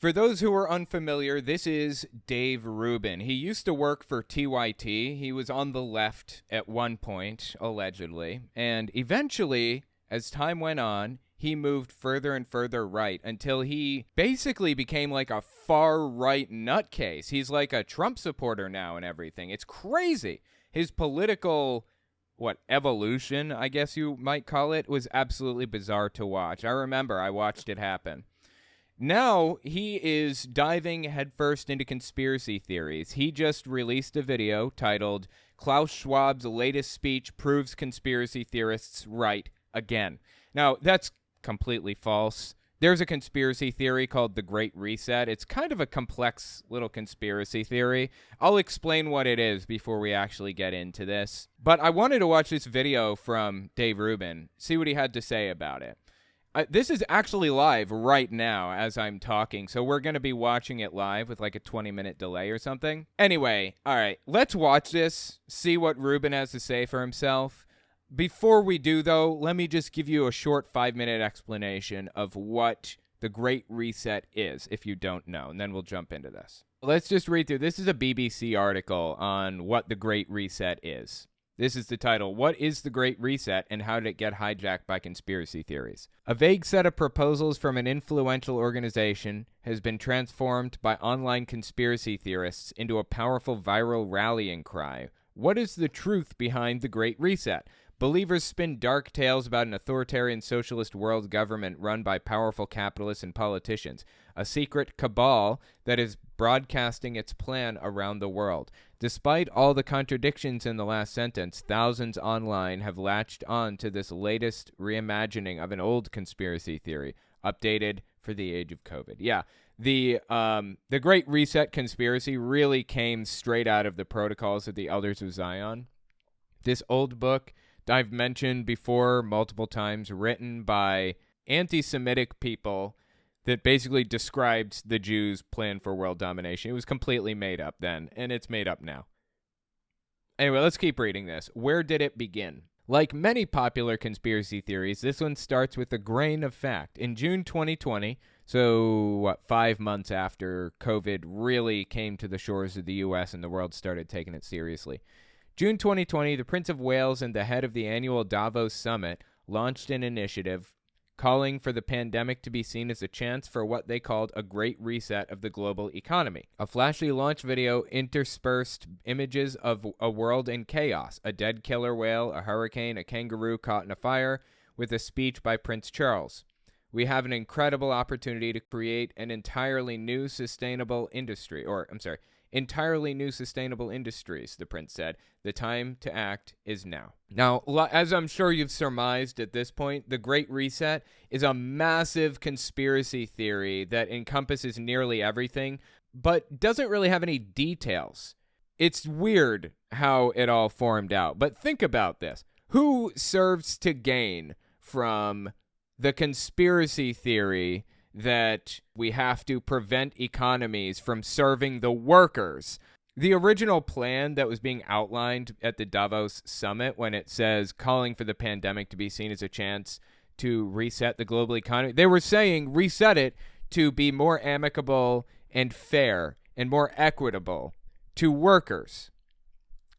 For those who are unfamiliar, this is Dave Rubin. He used to work for TYT. He was on the left at one point, allegedly. And eventually, as time went on, he moved further and further right until he basically became like a far-right nutcase. He's like a Trump supporter now and everything. It's crazy. His political, evolution, I guess you might call it, was absolutely bizarre to watch. I remember I watched it happen. Now he is diving headfirst into conspiracy theories. He just released a video titled Klaus Schwab's latest speech proves conspiracy theorists right again. Now, that's completely false. There's a conspiracy theory called the Great Reset. It's kind of a complex little conspiracy theory. I'll explain what it is before we actually get into this. But I wanted to watch this video from Dave Rubin, see what he had to say about it. This is actually live right now as I'm talking, so we're going to be watching it live with like a 20-minute delay or something. Anyway, all right, let's watch this, see what Rubin has to say for himself. Before we do, though, let me just give you a short 5-minute explanation of what the Great Reset is, if you don't know, and then we'll jump into this. Let's just read through. This is a BBC article on what the Great Reset is. This is the title, What is the Great Reset and How Did It Get Hijacked by Conspiracy Theories? A vague set of proposals from an influential organization has been transformed by online conspiracy theorists into a powerful viral rallying cry. What is the truth behind the Great Reset? Believers spin dark tales about an authoritarian socialist world government run by powerful capitalists and politicians, a secret cabal that is broadcasting its plan around the world. Despite all the contradictions in the last sentence, thousands online have latched on to this latest reimagining of an old conspiracy theory, updated for the age of COVID. Yeah, the Great Reset conspiracy really came straight out of the Protocols of the Elders of Zion. This old book I've mentioned before multiple times, written by anti-Semitic people that basically described the Jews' plan for world domination. It was completely made up then, and it's made up now. Anyway, let's keep reading this. Where did it begin? Like many popular conspiracy theories, this one starts with a grain of fact. In June 2020, so 5 months after COVID really came to the shores of the U.S. and the world started taking it seriously, June 2020, the Prince of Wales and the head of the annual Davos Summit launched an initiative calling for the pandemic to be seen as a chance for what they called a great reset of the global economy. A flashy launch video interspersed images of a world in chaos, a dead killer whale, a hurricane, a kangaroo caught in a fire, with a speech by Prince Charles. We have an incredible opportunity to create an entirely new sustainable industries, the prince said. The time to act is now. Now, as I'm sure you've surmised at this point, the Great Reset is a massive conspiracy theory that encompasses nearly everything, but doesn't really have any details. It's weird how it all formed out, but think about this. Who serves to gain from the conspiracy theory that we have to prevent economies from serving the workers? The original plan that was being outlined at the Davos Summit, when it says calling for the pandemic to be seen as a chance to reset the global economy, they were saying reset it to be more amicable and fair and more equitable to workers.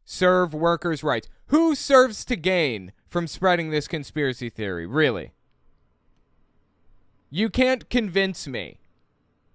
Serve workers' rights. Who serves to gain from spreading this conspiracy theory, really? You can't convince me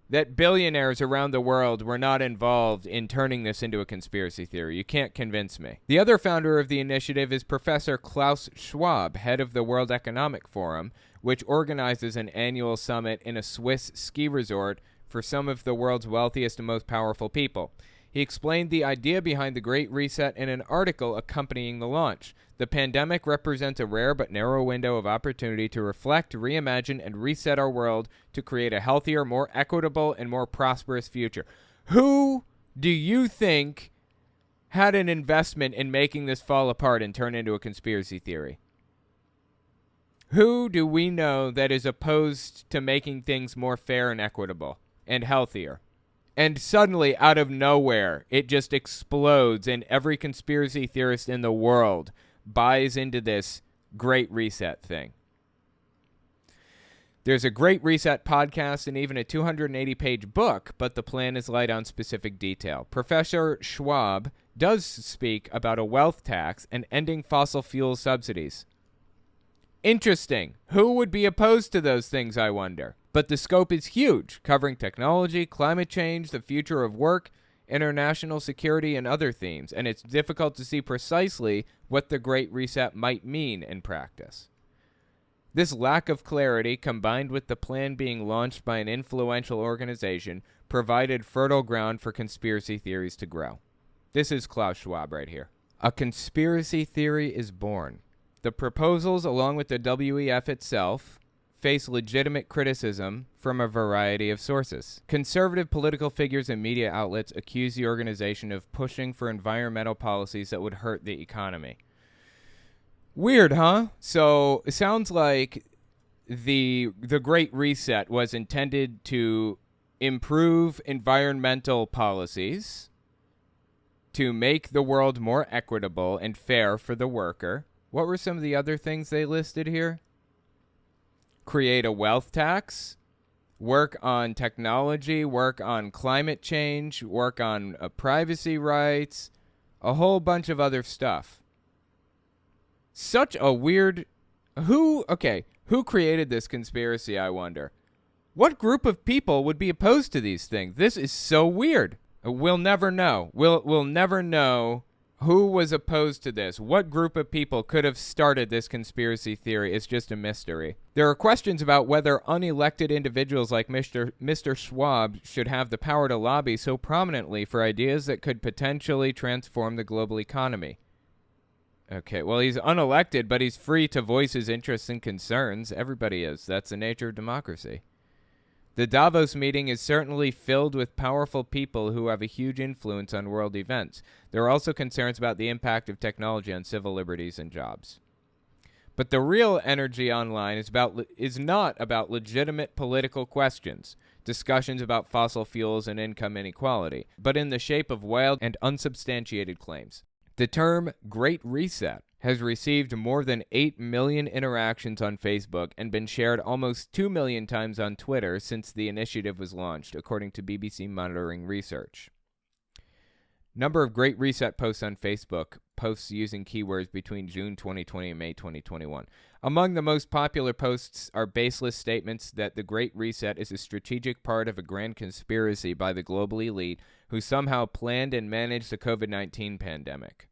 that billionaires around the world were not involved in turning this into a conspiracy theory. You can't convince me. The other founder of the initiative is Professor Klaus Schwab, head of the World Economic Forum, which organizes an annual summit in a Swiss ski resort for some of the world's wealthiest and most powerful people. He explained the idea behind the Great Reset in an article accompanying the launch. The pandemic represents a rare but narrow window of opportunity to reflect, reimagine, and reset our world to create a healthier, more equitable, and more prosperous future. Who do you think had an investment in making this fall apart and turn into a conspiracy theory? Who do we know that is opposed to making things more fair and equitable and healthier? And suddenly, out of nowhere, it just explodes, and every conspiracy theorist in the world buys into this Great Reset thing. There's a Great Reset podcast and even a 280-page book, but the plan is light on specific detail. Professor Schwab does speak about a wealth tax and ending fossil fuel subsidies. Interesting. Who would be opposed to those things, I wonder? But the scope is huge, covering technology, climate change, the future of work, international security, and other themes, and it's difficult to see precisely what the Great Reset might mean in practice. This lack of clarity, combined with the plan being launched by an influential organization, provided fertile ground for conspiracy theories to grow. This is Klaus Schwab right here. A conspiracy theory is born. The proposals, along with the WEF itself, face legitimate criticism from a variety of sources. Conservative political figures and media outlets accuse the organization of pushing for environmental policies that would hurt the economy. Weird, huh? So it sounds like the Great Reset was intended to improve environmental policies, to make the world more equitable and fair for the worker. What were some of the other things they listed here? Create a wealth tax, work on technology, work on climate change, work on privacy rights, a whole bunch of other stuff. Such a weird... Who created this conspiracy, I wonder? What group of people would be opposed to these things? This is so weird. We'll never know. We'll never know who was opposed to this. What group of people could have started this conspiracy theory? It's just a mystery. There are questions about whether unelected individuals like Mr. Schwab should have the power to lobby so prominently for ideas that could potentially transform the global economy. Okay, well, he's unelected, but he's free to voice his interests and concerns. Everybody is. That's the nature of democracy. The Davos meeting is certainly filled with powerful people who have a huge influence on world events. There are also concerns about the impact of technology on civil liberties and jobs. But the real energy online is not about legitimate political questions, discussions about fossil fuels and income inequality, but in the shape of wild and unsubstantiated claims. The term Great Reset has received more than 8 million interactions on Facebook and been shared almost 2 million times on Twitter since the initiative was launched, according to BBC Monitoring Research. Number of Great Reset posts on Facebook, posts using keywords between June 2020 and May 2021. Among the most popular posts are baseless statements that the Great Reset is a strategic part of a grand conspiracy by the global elite who somehow planned and managed the COVID-19 pandemic.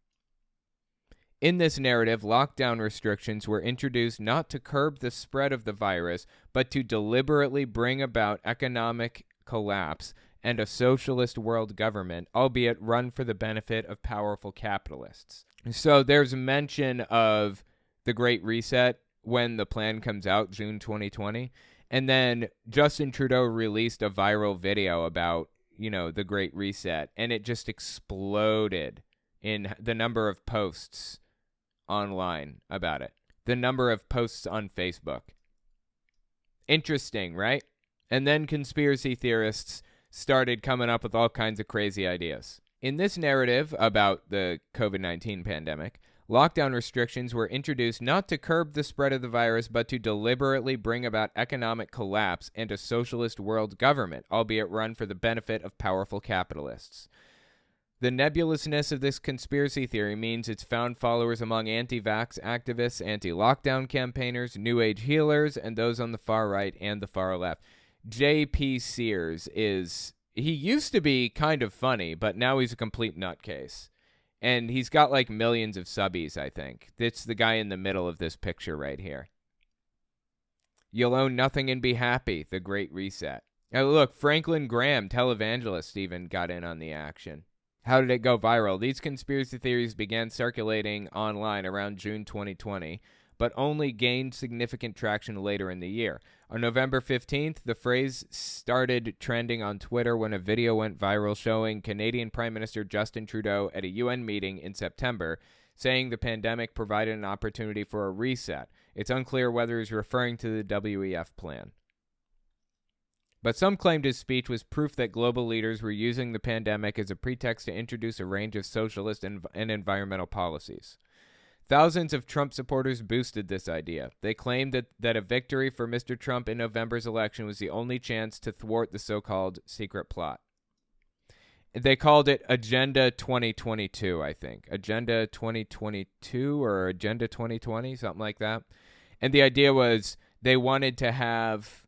In this narrative, lockdown restrictions were introduced not to curb the spread of the virus, but to deliberately bring about economic collapse and a socialist world government, albeit run for the benefit of powerful capitalists. So there's mention of the Great Reset when the plan comes out, June 2020. And then Justin Trudeau released a viral video about, the Great Reset, and it just exploded in the number of posts online about it. The number of posts on Facebook. Interesting, right? And then conspiracy theorists started coming up with all kinds of crazy ideas. In this narrative about the COVID-19 pandemic, lockdown restrictions were introduced not to curb the spread of the virus, but to deliberately bring about economic collapse and a socialist world government, albeit run for the benefit of powerful capitalists. The nebulousness of this conspiracy theory means it's found followers among anti-vax activists, anti-lockdown campaigners, New Age healers, and those on the far right and the far left. J.P. Sears he used to be kind of funny, but now he's a complete nutcase. And he's got like millions of subbies, I think. It's the guy in the middle of this picture right here. You'll own nothing and be happy, the Great Reset. Now look, Franklin Graham, televangelist, even got in on the action. How did it go viral? These conspiracy theories began circulating online around June 2020, but only gained significant traction later in the year. On November 15th, the phrase started trending on Twitter when a video went viral showing Canadian Prime Minister Justin Trudeau at a UN meeting in September, saying the pandemic provided an opportunity for a reset. It's unclear whether he's referring to the WEF plan. But some claimed his speech was proof that global leaders were using the pandemic as a pretext to introduce a range of socialist and environmental policies. Thousands of Trump supporters boosted this idea. They claimed that a victory for Mr. Trump in November's election was the only chance to thwart the so-called secret plot. They called it Agenda 2022, I think. Agenda 2022 or Agenda 2020, something like that. And the idea was they wanted to have,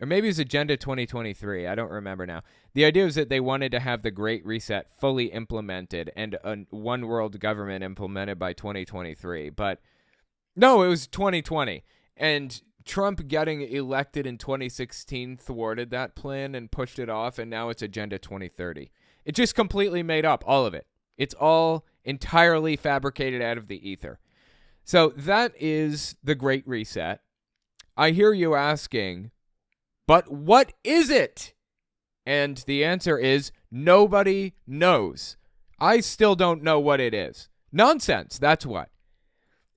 or maybe it was Agenda 2023, I don't remember now. The idea was that they wanted to have the Great Reset fully implemented and a one world government implemented by 2023. But no, it was 2020. And Trump getting elected in 2016 thwarted that plan and pushed it off, and now it's Agenda 2030. It just completely made up, all of it. It's all entirely fabricated out of the ether. So that is the Great Reset. I hear you asking, but what is it? And the answer is nobody knows. I still don't know what it is. Nonsense, that's what.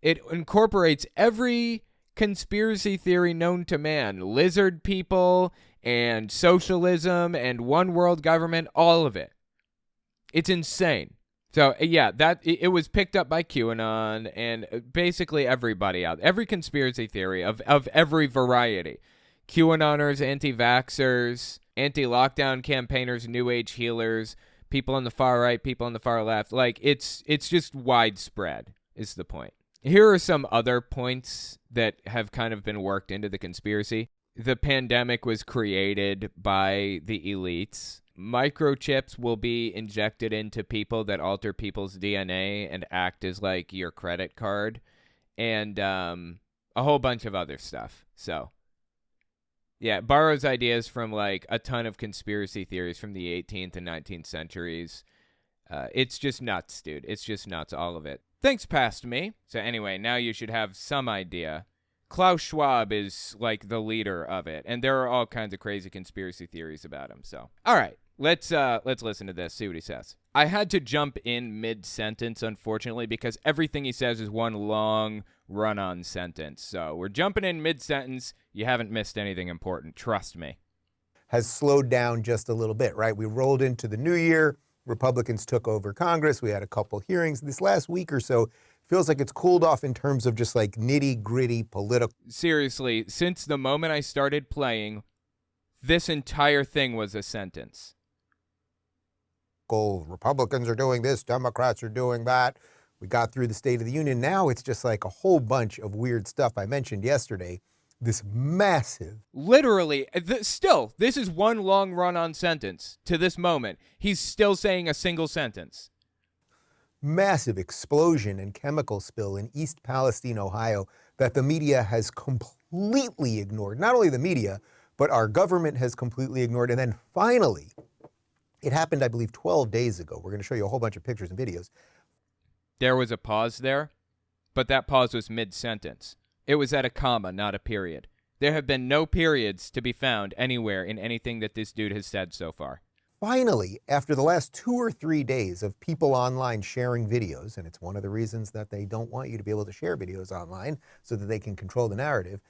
It incorporates every conspiracy theory known to man. Lizard people and socialism and one world government, all of it. It's insane. So, yeah, it was picked up by QAnon and basically everybody out. Every conspiracy theory of every variety. QAnoners, anti-vaxxers, anti-lockdown campaigners, New Age healers, people on the far right, people on the far left. Like, it's just widespread is the point. Here are some other points that have kind of been worked into the conspiracy. The pandemic was created by the elites. Microchips will be injected into people that alter people's DNA and act as like your credit card, and a whole bunch of other stuff. So, yeah, it borrows ideas from like a ton of conspiracy theories from the 18th and 19th centuries. It's just nuts, dude. It's just nuts, all of it. Thanks, past me. So anyway, now you should have some idea. Klaus Schwab is like the leader of it, and there are all kinds of crazy conspiracy theories about him. So, all right, let's listen to this, see what he says. I had to jump in mid-sentence, unfortunately, because everything he says is one long run-on sentence. So we're jumping in mid-sentence. You haven't missed anything important, trust me. Has slowed down just a little bit, right? We rolled into the new year. Republicans took over Congress. We had a couple hearings. This last week or so feels like it's cooled off in terms of just like nitty-gritty political. Seriously, since the moment I started playing, this entire thing was a sentence. Republicans are doing this, Democrats are doing that. We got through the State of the Union. Now it's just like a whole bunch of weird stuff I mentioned yesterday. This massive. Literally, still, this is one long run-on sentence to this moment. He's still saying a single sentence. Massive explosion and chemical spill in East Palestine, Ohio, that the media has completely ignored. Not only the media, but our government has completely ignored. And then finally, it happened, I believe, 12 days ago. We're going to show you a whole bunch of pictures and videos. There was a pause there, but that pause was mid-sentence. It was at a comma, not a period. There have been no periods to be found anywhere in anything that this dude has said so far. Finally, after the last 2 or 3 days of people online sharing videos, and it's one of the reasons that they don't want you to be able to share videos online so that they can control the narrative,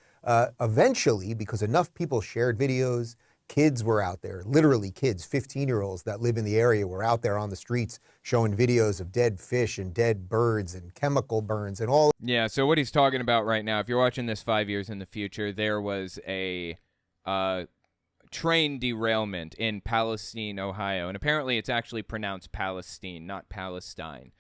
eventually, because enough people shared videos, kids were out there, literally kids, 15-year-olds that live in the area were out there on the streets showing videos of dead fish and dead birds and chemical burns and all. Yeah, so what he's talking about right now, if you're watching this 5 years in the future, there was a train derailment in Palestine, Ohio, and apparently it's actually pronounced Palestine, not Palestine.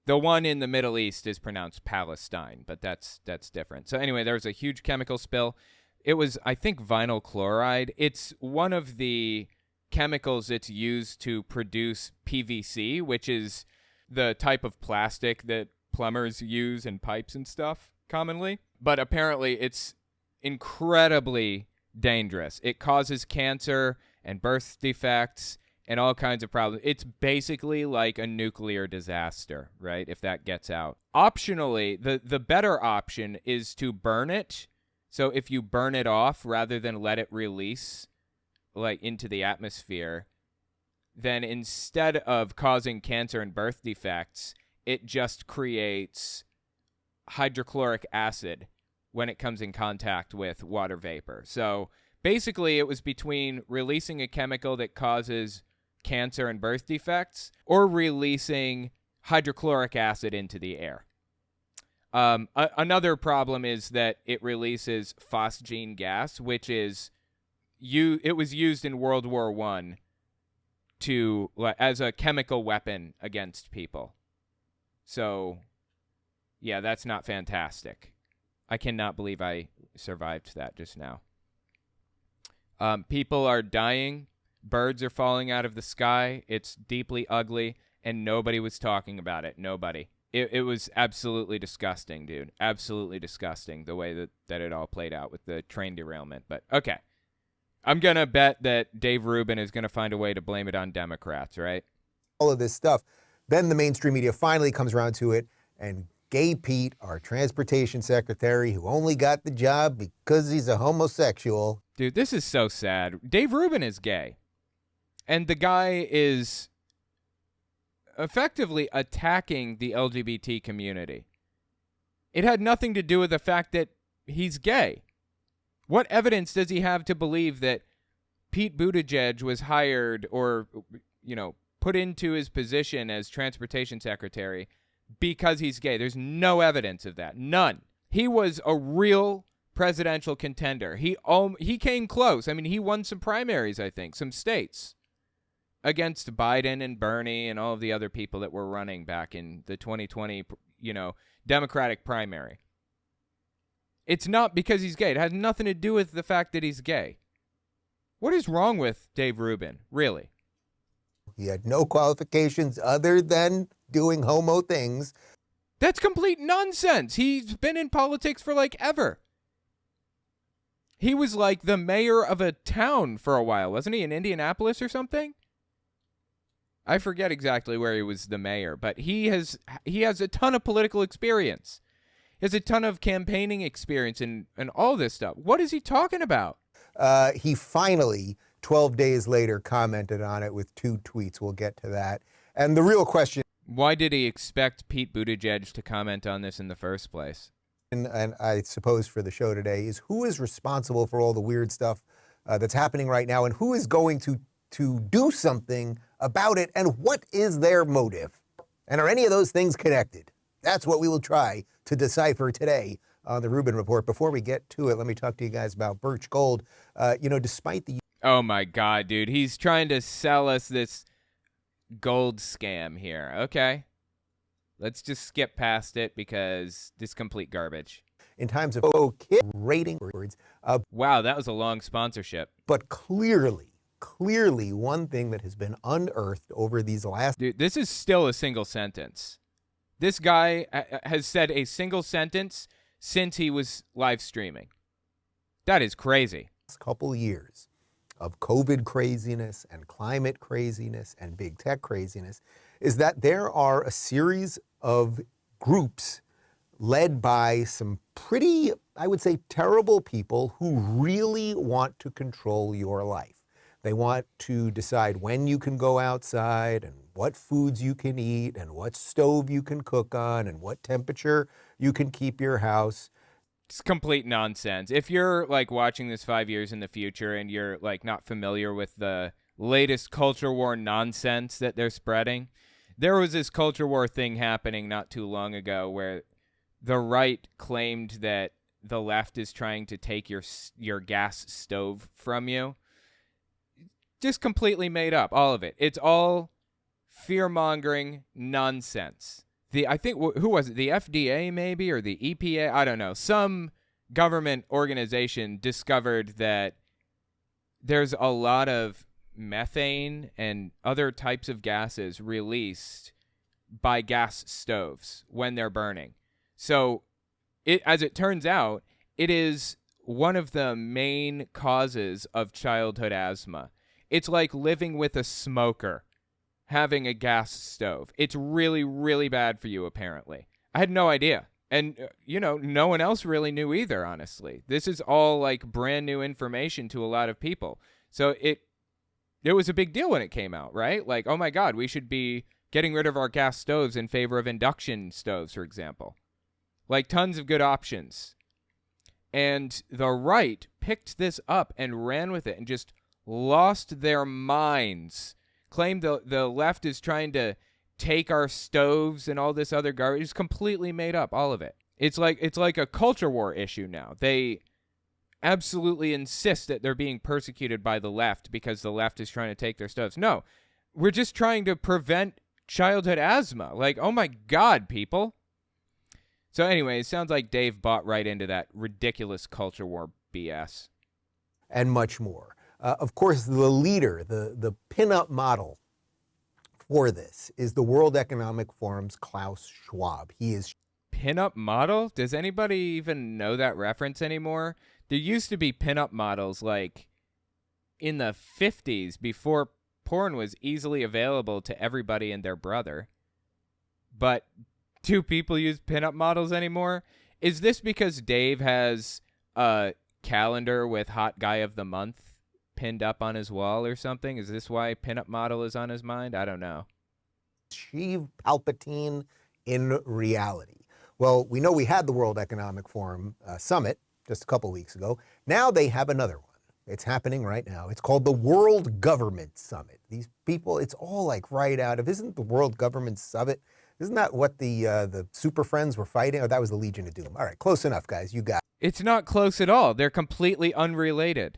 The one in the Middle East is pronounced Palestine, but that's different. So anyway, there was a huge chemical spill. It was, I think, vinyl chloride. It's one of the chemicals that's used to produce PVC, which is the type of plastic that plumbers use in pipes and stuff commonly. But apparently it's incredibly dangerous. It causes cancer and birth defects and all kinds of problems. It's basically like a nuclear disaster, right, if that gets out. Optionally, the better option is to burn it. So if you burn it off rather than let it release like into the atmosphere, then instead of causing cancer and birth defects, it just creates hydrochloric acid when it comes in contact with water vapor. So basically it was between releasing a chemical that causes cancer and birth defects or releasing hydrochloric acid into the air. Another problem is that it releases phosgene gas, which is it was used in World War I as a chemical weapon against people. So, yeah, that's not fantastic. I cannot believe I survived that just now. People are dying. Birds are falling out of the sky. It's deeply ugly, and nobody was talking about it. Nobody. It was absolutely disgusting, dude. Absolutely disgusting, the way that it all played out with the train derailment. But, okay. I'm going to bet that Dave Rubin is going to find a way to blame it on Democrats, right? All of this stuff. Then the mainstream media finally comes around to it, and Gay Pete, our transportation secretary, who only got the job because he's a homosexual. Dude, this is so sad. Dave Rubin is gay. And the guy is effectively attacking the LGBT community. It had nothing to do with the fact that he's gay. What evidence does he have to believe that Pete Buttigieg was hired or, put into his position as transportation secretary because he's gay? There's no evidence of that. None. He was a real presidential contender. He came close. I mean, he won some primaries, I think, some states against Biden and Bernie and all of the other people that were running back in the 2020, Democratic primary. It's not because he's gay. It has nothing to do with the fact that he's gay. What is wrong with Dave Rubin, really? He had no qualifications other than doing homo things. That's complete nonsense. He's been in politics for ever. He was like the mayor of a town for a while, wasn't he? In Indianapolis or something? I forget exactly where he was the mayor, but he has a ton of political experience. He has a ton of campaigning experience and all this stuff. What is he talking about? He finally, 12 days later, commented on it with 2 tweets. We'll get to that. And the real question... Why did he expect Pete Buttigieg to comment on this in the first place? And I suppose for the show today is who is responsible for all the weird stuff that's happening right now, and who is going to do something about it, and what is their motive? And are any of those things connected? That's what we will try to decipher today on the Rubin Report. Before we get to it, let me talk to you guys about Birch Gold. Despite the... Oh, my God, dude. He's trying to sell us this gold scam here. Okay. Let's just skip past it because this is complete garbage. In times of kid rating words. Wow, that was a long sponsorship. But clearly one thing that has been unearthed over these last... Dude, this is still a single sentence. This guy has said a single sentence since he was live streaming. That is crazy. Couple years of COVID craziness and climate craziness and big tech craziness is that there are a series of groups led by some pretty, I would say, terrible people who really want to control your life. They want to decide when you can go outside and what foods you can eat and what stove you can cook on and what temperature you can keep your house. It's complete nonsense. If you're watching this 5 years in the future and you're not familiar with the latest culture war nonsense that they're spreading, there was this culture war thing happening not too long ago where the right claimed that the left is trying to take your gas stove from you. Just completely made up, all of it. It's all fear-mongering nonsense. I think, who was it? The FDA maybe, or the EPA? I don't know. Some government organization discovered that there's a lot of methane and other types of gases released by gas stoves when they're burning. So, as it turns out, it is one of the main causes of childhood asthma. It's like living with a smoker, having a gas stove. It's really, really bad for you, apparently. I had no idea. And, no one else really knew either, honestly. This is all, brand new information to a lot of people. So it was a big deal when it came out, right? Oh, my God, we should be getting rid of our gas stoves in favor of induction stoves, for example. Tons of good options. And the right picked this up and ran with it and just lost their minds, claimed the left is trying to take our stoves and all this other garbage. It's completely made up, all of it. It's like a culture war issue now. They absolutely insist that they're being persecuted by the left because the left is trying to take their stuff. No, we're just trying to prevent childhood asthma. Like, oh my God, people. So anyway, it sounds like Dave bought right into that ridiculous culture war BS. And much more. Of course, the leader, the pin-up model for this is the World Economic Forum's Klaus Schwab. He is... Pin-up model? Does anybody even know that reference anymore? There used to be pin-up models like in the 50s before porn was easily available to everybody and their brother. But do people use pin-up models anymore? Is this because Dave has a calendar with Hot Guy of the Month pinned up on his wall or something? Is this why pin-up model is on his mind? I don't know. Sheev Palpatine in reality. Well, we know we had the World Economic Forum summit just a couple weeks ago. Now they have another one. It's happening right now. It's called the World Government Summit. These people, it's all like right out of, isn't the World Government Summit? Isn't that what the Super Friends were fighting? Oh, that was the Legion of Doom. All right, close enough, guys. You got it. It's not close at all. They're completely unrelated.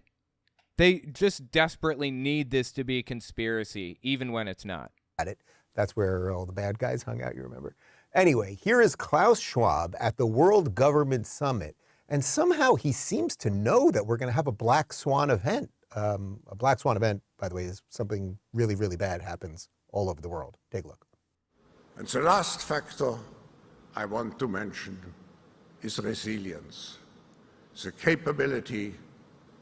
They just desperately need this to be a conspiracy, even when it's not. It. That's where all the bad guys hung out, you remember? Anyway, here is Klaus Schwab at the World Government Summit, and somehow he seems to know that we're going to have a Black Swan event. A Black Swan event, by the way, is something really, really bad happens all over the world. Take a look. And the last factor I want to mention is resilience, the capability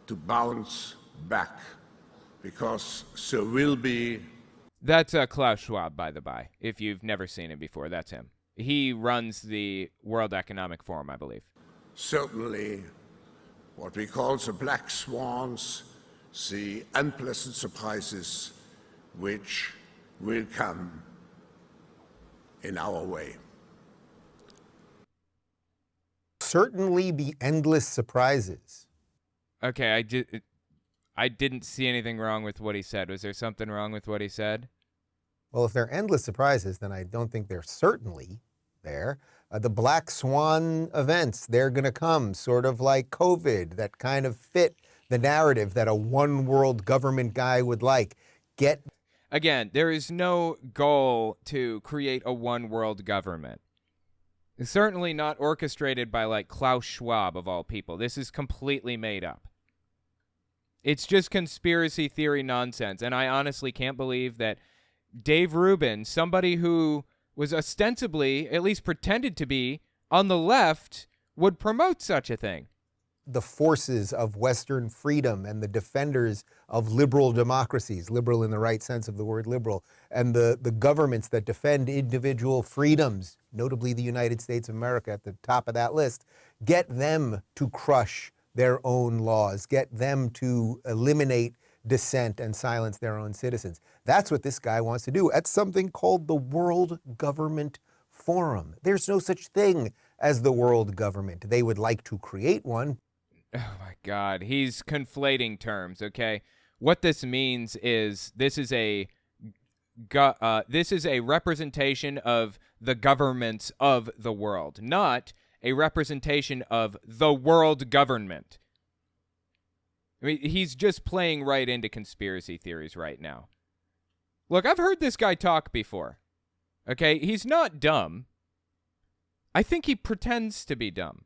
to bounce back, because there will be... That's Klaus Schwab, by the by. If you've never seen him before, that's him. He runs the World Economic Forum, I believe. Certainly what we call the black swans, the unpleasant surprises which will come in our way. Certainly be endless surprises. Okay, I didn't see anything wrong with what he said. Was there something wrong with what he said? Well, if they're endless surprises, then I don't think they're certainly there. The Black Swan events, they're going to come, sort of like COVID, that kind of fit the narrative that a one world government guy would like. Again, there is no goal to create a one world government. It's certainly not orchestrated by like Klaus Schwab of all people. This is completely made up. It's just conspiracy theory nonsense, and I honestly can't believe that Dave Rubin, somebody who was ostensibly, at least pretended to be, on the left, would promote such a thing. The forces of Western freedom and the defenders of liberal democracies, liberal in the right sense of the word liberal, and the governments that defend individual freedoms, notably the United States of America at the top of that list, get them to crush their own laws, get them to eliminate dissent and silence their own citizens. That's what this guy wants to do at something called the World Government Forum. There's no such thing as the world government. They would like to create one. Oh my God, he's conflating terms, okay? What this means is this is a representation of the governments of the world, not a representation of the world government. I mean, he's just playing right into conspiracy theories right now. Look, I've heard this guy talk before. Okay, he's not dumb. I think he pretends to be dumb.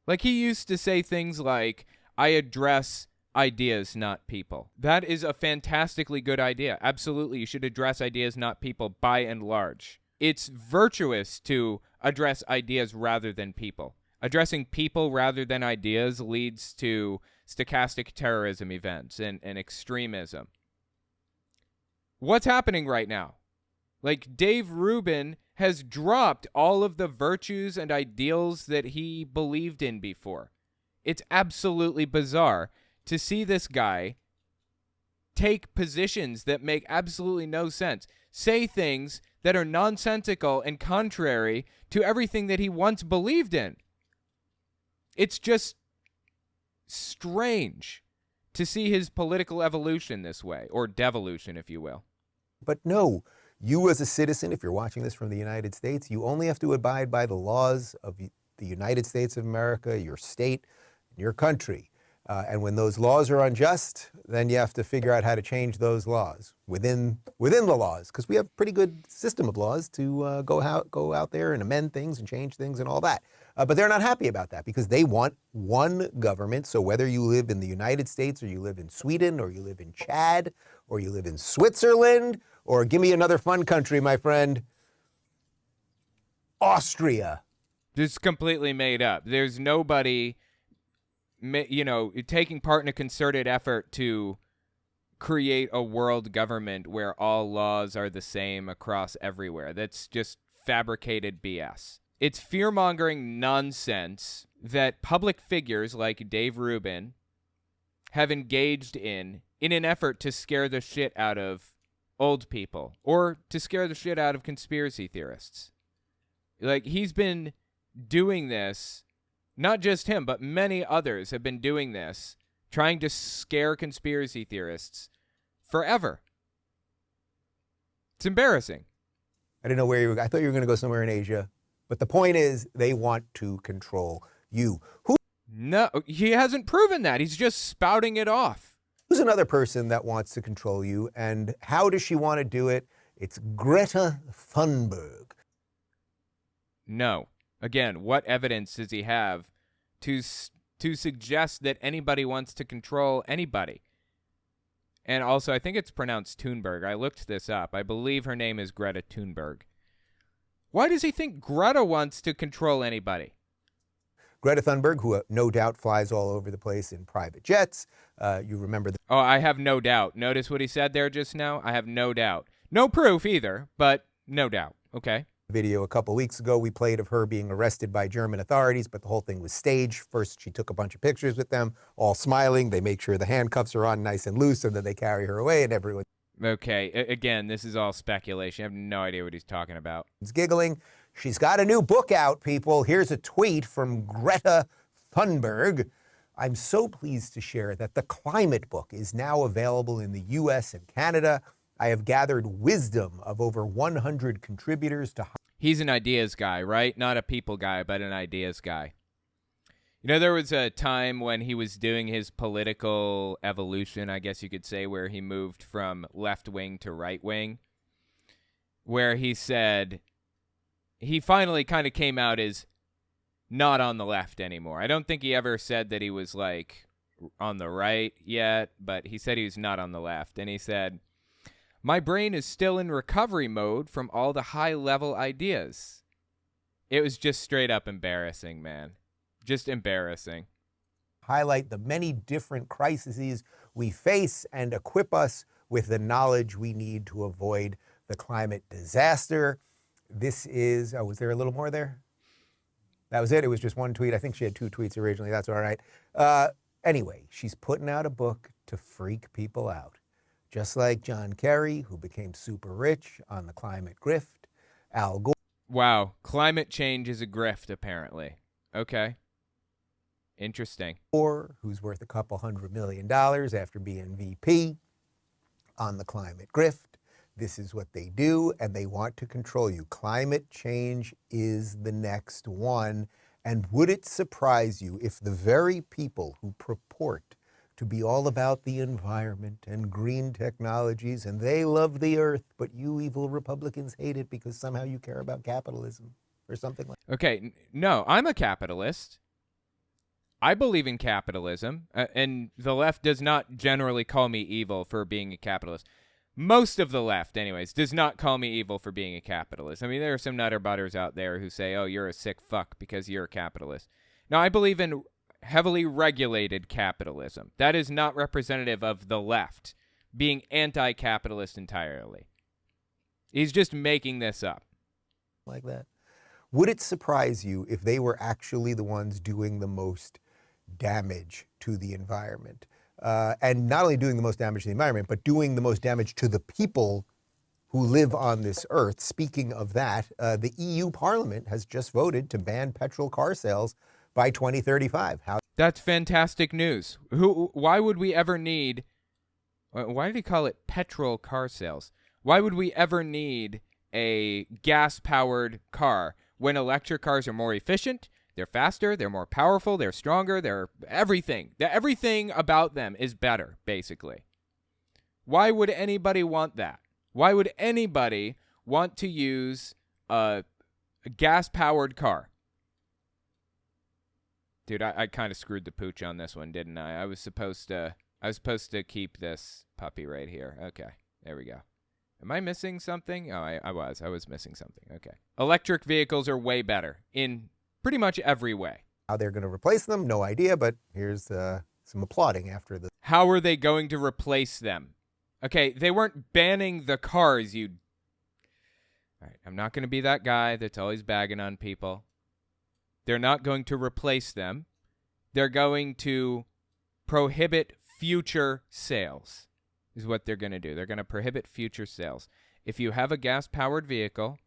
Like, he used to say things like, I address ideas, not people. That is a fantastically good idea. Absolutely, you should address ideas, not people, by and large. It's virtuous to address ideas rather than people. Addressing people rather than ideas leads to stochastic terrorism events and extremism. What's happening right now? Like, Dave Rubin has dropped all of the virtues and ideals that he believed in before. It's absolutely bizarre to see this guy take positions that make absolutely no sense, say things that are nonsensical and contrary to everything that he once believed in. It's just strange to see his political evolution this way, or devolution, if you will. But no, You as a citizen, if you're watching this from the United States, you only have to abide by the laws of the United States of America, your state, your country. And when those laws are unjust, then you have to figure out how to change those laws within the laws, because we have a pretty good system of laws to go out there and amend things and change things and all that. But they're not happy about that because they want one government. So whether you live in the United States or you live in Sweden or you live in Chad or you live in Switzerland or give me another fun country, my friend, Austria. This is completely made up. There's nobody, taking part in a concerted effort to create a world government where all laws are the same across everywhere. That's just fabricated BS. It's fear-mongering nonsense that public figures like Dave Rubin have engaged in an effort to scare the shit out of old people or to scare the shit out of conspiracy theorists. Like, he's been doing this, not just him, but many others have been doing this, trying to scare conspiracy theorists forever. It's embarrassing. I didn't know where you were. I thought you were going to go somewhere in Asia. But the point is, they want to control you. No, he hasn't proven that. He's just spouting it off. Who's another person that wants to control you, and how does she want to do it? It's Greta Thunberg. No. Again, what evidence does he have to suggest that anybody wants to control anybody? And also, I think it's pronounced Thunberg. I looked this up. I believe her name is Greta Thunberg. Why does he think Greta wants to control anybody? Greta Thunberg, who no doubt flies all over the place in private jets. You remember the... Oh, I have no doubt. Notice what he said there just now? I have no doubt. No proof either, but no doubt. Okay. Video a couple weeks ago we played of her being arrested by German authorities, but the whole thing was staged. First, she took a bunch of pictures with them, all smiling. They make sure the handcuffs are on nice and loose, and then they carry her away, and everyone... Okay, again, this is all speculation. I have no idea what he's talking about. He's giggling. She's got a new book out, people. Here's a tweet from Greta Thunberg. I'm so pleased to share that the climate book is now available in the U.S. and Canada. I have gathered wisdom of over 100 contributors to... He's an ideas guy, right? Not a people guy, but an ideas guy. You know, there was a time when he was doing his political evolution, I guess you could say, where he moved from left wing to right wing, where he said he finally kind of came out as not on the left anymore. I don't think he ever said that he was like on the right yet, but he said he was not on the left. And he said, my brain is still in recovery mode from all the high level ideas. It was just straight up embarrassing, man. Just embarrassing. Highlight the many different crises we face and equip us with the knowledge we need to avoid the climate disaster. This is, was there a little more there? That was it. It was just one tweet. I think she had 2 tweets originally. That's all right. Anyway, she's putting out a book to freak people out. Just like John Kerry, who became super rich on the climate grift. Al Gore. Wow. Climate change is a grift, apparently. Okay. Interesting. Or who's worth a couple $100 million after being VP on the climate grift. This is what they do, and they want to control you. Climate change is the next one. And would it surprise you if the very people who purport to be all about the environment and green technologies, and they love the earth, but you evil Republicans hate it because somehow you care about capitalism or something like that? Okay, no, I'm a capitalist. I believe in capitalism, and the left does not generally call me evil for being a capitalist. Most of the left, anyways, does not call me evil for being a capitalist. I mean, there are some nutter butters out there who say, oh, you're a sick fuck because you're a capitalist. Now, I believe in heavily regulated capitalism. That is not representative of the left being anti-capitalist entirely. He's just making this up. Like that. Would it surprise you if they were actually the ones doing the most damage to the environment? And not only doing the most damage to the environment, but doing the most damage to the people who live on this earth. Speaking of that, the EU Parliament has just voted to ban petrol car sales by 2035. That's fantastic news. Why would we ever need... Why did he call it petrol car sales? Why would we ever need a gas-powered car when electric cars are more efficient, they're faster, they're more powerful, they're stronger, they're everything. Everything about them is better, basically. Why would anybody want that? Why would anybody want to use a gas-powered car? Dude, I kind of screwed the pooch on this one, didn't I? I was supposed to keep this puppy right here. Okay, there we go. Am I missing something? Oh, I was missing something. Okay. Electric vehicles are way better in pretty much every way. How they're going to replace them, no idea, but here's some applauding after this. How are they going to replace them? Okay, they weren't banning the cars, you... All right, I'm not going to be that guy that's always bagging on people. They're not going to replace them. They're going to prohibit future sales, is what they're going to do. They're going to prohibit future sales. If you have a gas-powered vehicle,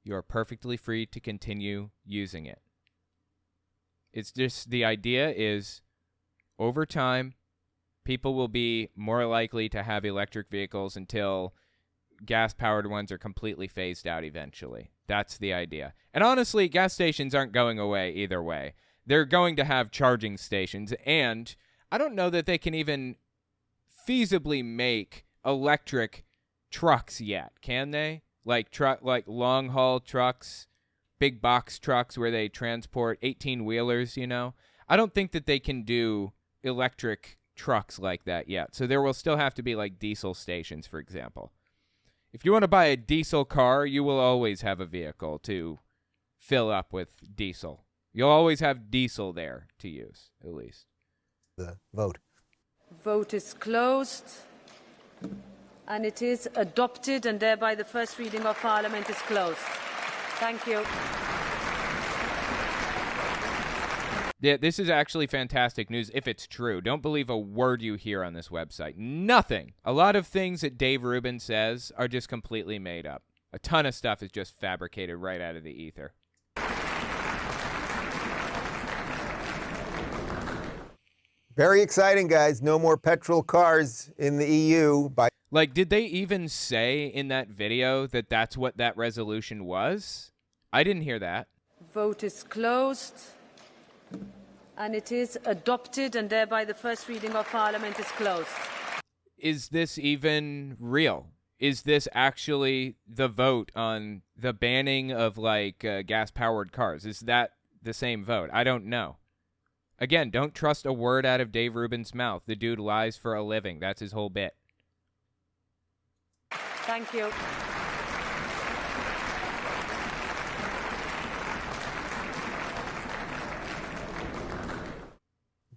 you are perfectly free to continue using it. It's just the idea is over time, people will be more likely to have electric vehicles until gas-powered ones are completely phased out eventually. That's the idea. And honestly, gas stations aren't going away either way. They're going to have charging stations, and I don't know that they can even feasibly make electric trucks yet, can they? Like long-haul trucks, big box trucks where they transport 18-wheelers, you know? I don't think that they can do electric trucks like that yet. So there will still have to be like diesel stations, for example. If you want to buy a diesel car, you will always have a vehicle to fill up with diesel. You'll always have diesel there to use, at least. The vote. Vote is closed. And it is adopted, and thereby the first reading of Parliament is closed. Thank you. Yeah, this is actually fantastic news if it's true. Don't believe a word you hear on this website. Nothing. A lot of things that Dave Rubin says are just completely made up. A ton of stuff is just fabricated right out of the ether. Very exciting, guys. No more petrol cars in the EU. Like, did they even say in that video that that's what that resolution was? I didn't hear that. Vote is closed. And it is adopted, and thereby the first reading of Parliament is closed. Is this even real? Is this actually the vote on the banning of, like, gas-powered cars? Is that the same vote? I don't know. Again, don't trust a word out of Dave Rubin's mouth. The dude lies for a living. That's his whole bit. Thank you.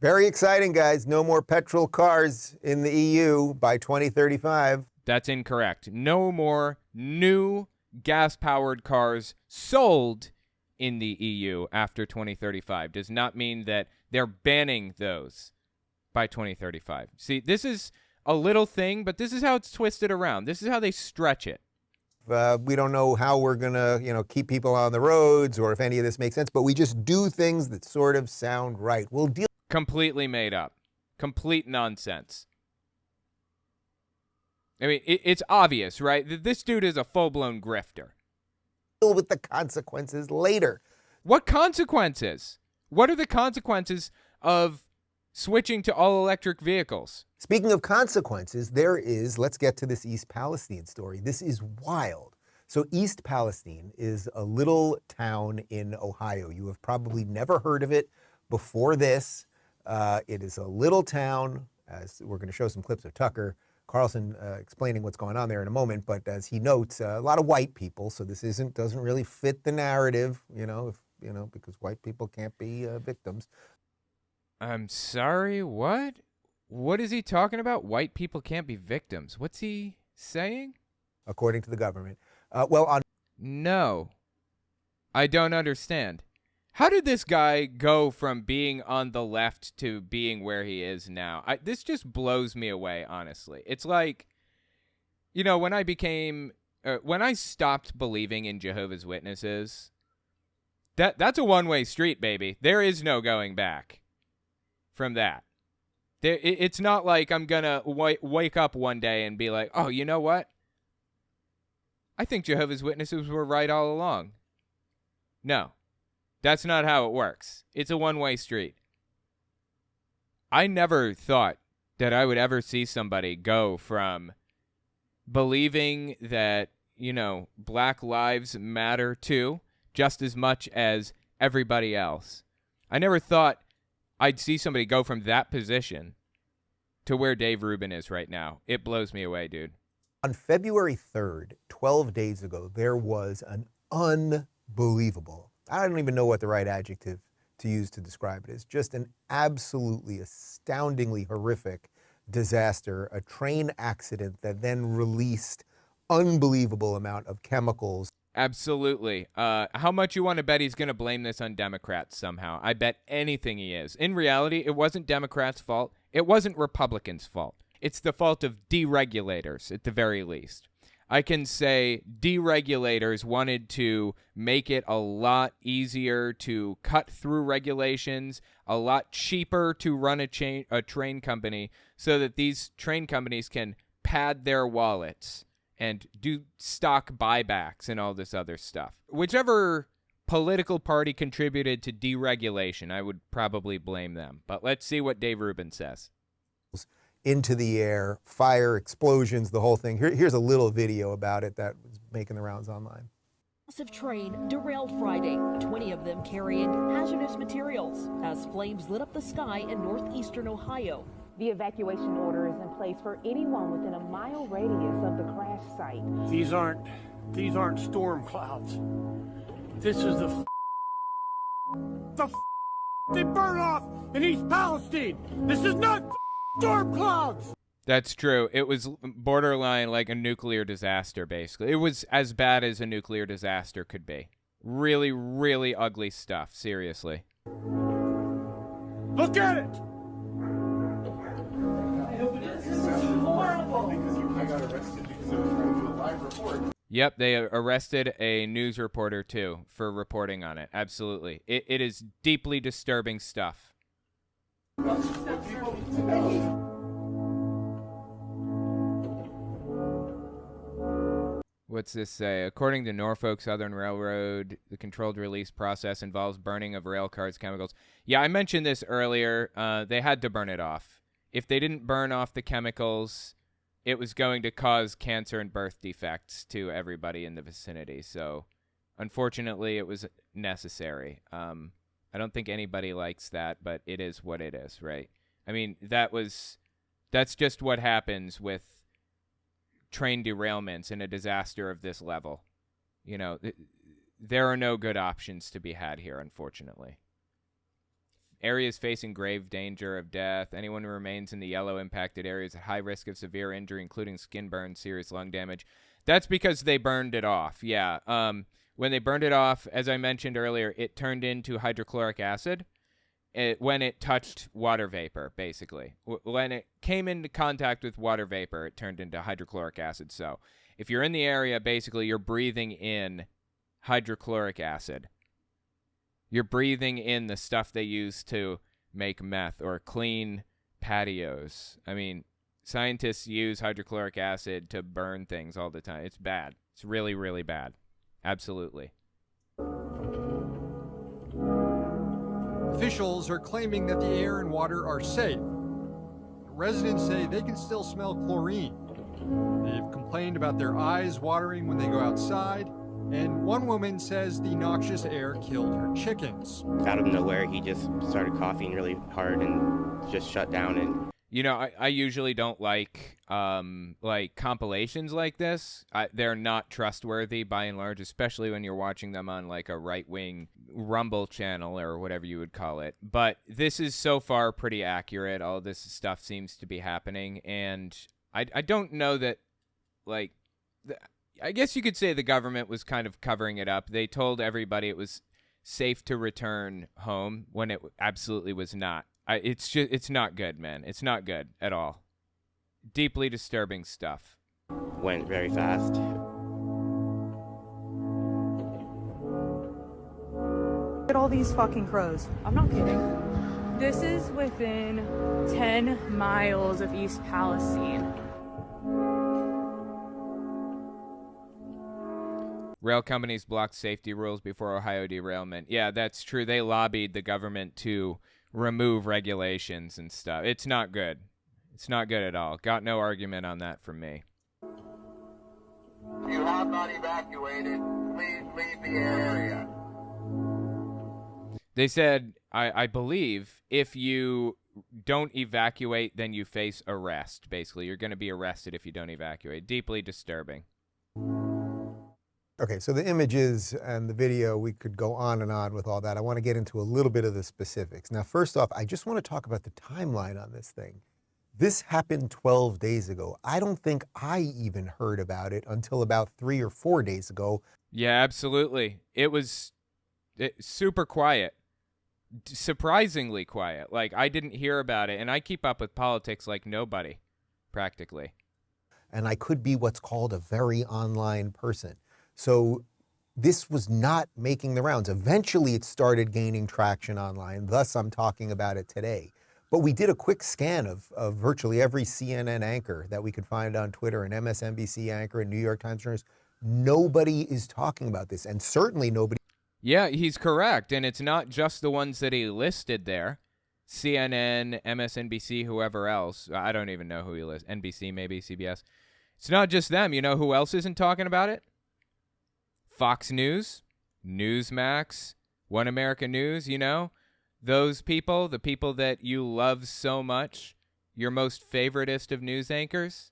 Very exciting, guys. No more petrol cars in the EU by 2035. That's incorrect. No more new gas-powered cars sold in the EU after 2035. Does not mean that they're banning those by 2035. See, this is a little thing, but this is how it's twisted around. This is how they stretch it. We don't know how we're going to, keep people on the roads or if any of this makes sense, but we just do things that sort of sound right. We'll deal. Completely made up. Complete nonsense. I mean, it's obvious, right? That this dude is a full-blown grifter. Deal with the consequences later. What consequences? What are the consequences of switching to all-electric vehicles? Speaking of consequences, let's get to this East Palestine story. This is wild. So East Palestine is a little town in Ohio. You have probably never heard of it before this. It is a little town, as we're going to show some clips of Tucker Carlson explaining what's going on there in a moment. But as he notes, a lot of white people, so this doesn't really fit the narrative, because white people can't be victims. I'm sorry, what? What is he talking about? White people can't be victims. What's he saying? According to the government. No, I don't understand. How did this guy go from being on the left to being where he is now? This just blows me away, honestly. It's like, when I stopped believing in Jehovah's Witnesses, that's a one-way street, baby. There is no going back from that. It's not like I'm going to wake up one day and be like, oh, you know what? I think Jehovah's Witnesses were right all along. No, that's not how it works. It's a one-way street. I never thought that I would ever see somebody go from believing that, Black Lives Matter too, just as much as everybody else. I never thought I'd see somebody go from that position to where Dave Rubin is right now. It blows me away, dude. On February 3rd, 12 days ago, there was an unbelievable, I don't even know what the right adjective to use to describe it is, just an absolutely astoundingly horrific disaster, a train accident that then released unbelievable amount of chemicals. Absolutely. How much you want to bet he's going to blame this on Democrats somehow? I bet anything he is. In reality, it wasn't Democrats' fault. It wasn't Republicans' fault. It's the fault of deregulators, at the very least. I can say deregulators wanted to make it a lot easier to cut through regulations, a lot cheaper to run a train company, so that these train companies can pad their wallets and do stock buybacks and all this other stuff. Whichever political party contributed to deregulation, I would probably blame them. But let's see what Dave Rubin says. Into the air, fire, explosions, the whole thing. Here's a little video about it that was making the rounds online. Massive train derailed Friday, 20 of them carrying hazardous materials as flames lit up the sky in northeastern Ohio. The evacuation order is in place for anyone within a mile radius of the crash site. These aren't storm clouds. This is the they burn off in East Palestine. This is not storm clouds. That's true. It was borderline like a nuclear disaster, basically. It was as bad as a nuclear disaster could be. Really, really ugly stuff, seriously. Look at it! I got arrested because I was trying to do a live report. Yep, they arrested a news reporter, too, for reporting on it. Absolutely. It is deeply disturbing stuff. What's this say? According to Norfolk Southern Railroad, the controlled release process involves burning of rail cars chemicals. Yeah, I mentioned this earlier. They had to burn it off. If they didn't burn off the chemicals, it was going to cause cancer and birth defects to everybody in the vicinity. So, unfortunately, it was necessary. I don't think anybody likes that, but it is what it is, right? I mean, that's just what happens with train derailments in a disaster of this level. There are no good options to be had here, unfortunately. Areas facing grave danger of death. Anyone who remains in the yellow impacted areas at high risk of severe injury, including skin burns, serious lung damage. That's because they burned it off. Yeah. When they burned it off, as I mentioned earlier, it turned into hydrochloric acid when it touched water vapor, basically. When it came into contact with water vapor, it turned into hydrochloric acid. So if you're in the area, basically, you're breathing in hydrochloric acid. You're breathing in the stuff they use to make meth or clean patios. I mean, scientists use hydrochloric acid to burn things all the time. It's bad. It's really, really bad. Absolutely. Officials are claiming that the air and water are safe. Residents say they can still smell chlorine. They've complained about their eyes watering when they go outside, and one woman says the noxious air killed her chickens. Out of nowhere, he just started coughing really hard and just shut down. And I usually don't like compilations like this. They're not trustworthy by and large, especially when you're watching them on like a right-wing Rumble channel or whatever you would call it. But this is so far pretty accurate. All this stuff seems to be happening, and I don't know that, like, I guess you could say the government was kind of covering it up. They told everybody it was safe to return home when it absolutely was not. It's not good, man. It's not good at all. Deeply disturbing stuff. Went very fast. Look at all these fucking crows. I'm not kidding. This is within 10 miles of East Palestine. Rail companies blocked safety rules before Ohio derailment. Yeah, that's true. They lobbied the government to remove regulations and stuff. It's not good. It's not good at all. Got no argument on that from me. If you have not evacuated, please leave the area. They said, I believe, if you don't evacuate, then you face arrest, basically. You're going to be arrested if you don't evacuate. Deeply disturbing. Okay, so the images and the video, we could go on and on with all that. I want to get into a little bit of the specifics. Now, first off, I just want to talk about the timeline on this thing. This happened 12 days ago. I don't think I even heard about it until about 3 or 4 days ago. Yeah, absolutely. It was super quiet. Surprisingly quiet. Like, I didn't hear about it, and I keep up with politics like nobody, practically. And I could be what's called a very online person. So this was not making the rounds. Eventually, it started gaining traction online. Thus, I'm talking about it today. But we did a quick scan of virtually every CNN anchor that we could find on Twitter, an MSNBC anchor, and New York Times journalist. Nobody is talking about this, and certainly nobody. Yeah, he's correct. And it's not just the ones that he listed there. CNN, MSNBC, whoever else. I don't even know who he lists. NBC, maybe, CBS. It's not just them. You know who else isn't talking about it? Fox News, Newsmax, One America News, you know? Those people, the people that you love so much, your most favoritist of news anchors.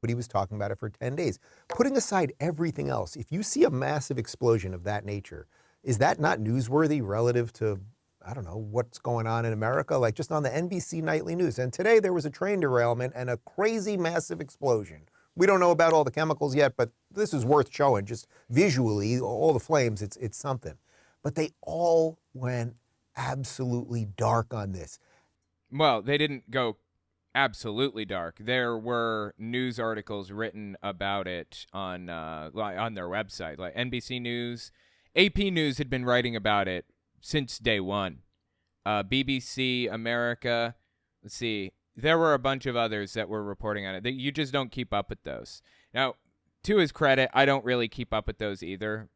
But he was talking about it for 10 days. Putting aside everything else, if you see a massive explosion of that nature, is that not newsworthy relative to, I don't know, what's going on in America? Like just on the NBC nightly news. And today there was a train derailment and a crazy massive explosion. We don't know about all the chemicals yet, but this is worth showing. Just visually, all the flames, it's something. But they all went absolutely dark on this. Well, they didn't go absolutely dark. There were news articles written about it on their website, like NBC News. AP News had been writing about it since day one. BBC, America, let's see. There were a bunch of others that were reporting on it. You just don't keep up with those. Now, to his credit, I don't really keep up with those either.